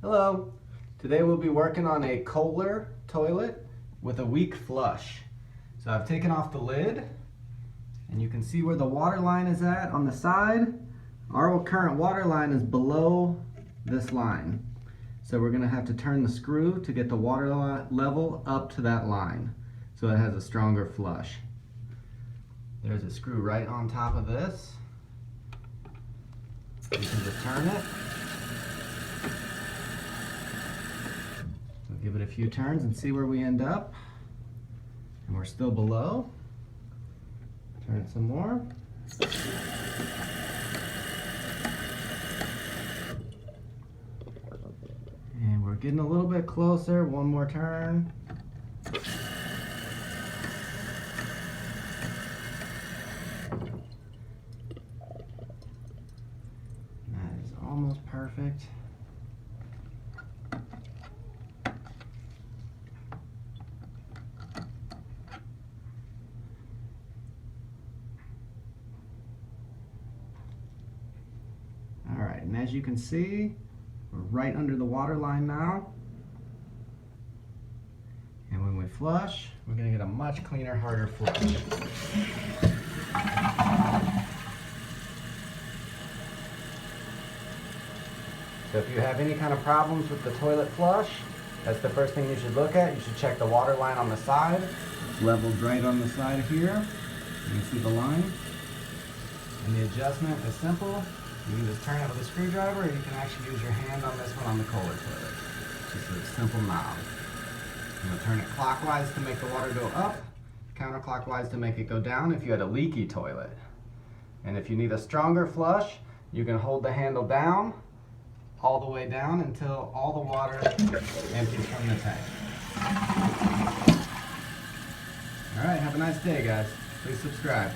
Hello. Today we'll be working on a Kohler toilet with a weak flush. So I've taken off the lid and you can see where the water line is at on the side. Our current water line is below this line. So we're going to have to turn the screw to get the water level up to that line so it has a stronger flush. There's a screw right on top of this. You can just turn it. Give it a few turns and see where we end up. And we're still below. Turn it some more. And we're getting a little bit closer. One more turn. That is almost perfect. Alright, and as you can see, we're right under the water line now. And when we flush, we're going to get a much cleaner, harder flush. So if you have any kind of problems with the toilet flush, that's the first thing you should look at. You should check the water line on the side. It's leveled right on the side here. You can see the line. And the adjustment is simple. You can just turn it with a screwdriver, or you can actually use your hand on this one on the Kohler toilet. Just a simple knob. I'm going to turn it clockwise to make the water go up, counterclockwise to make it go down if you had a leaky toilet. And if you need a stronger flush, you can hold the handle down, all the way down until all the water empties from the tank. Alright, have a nice day, guys. Please subscribe.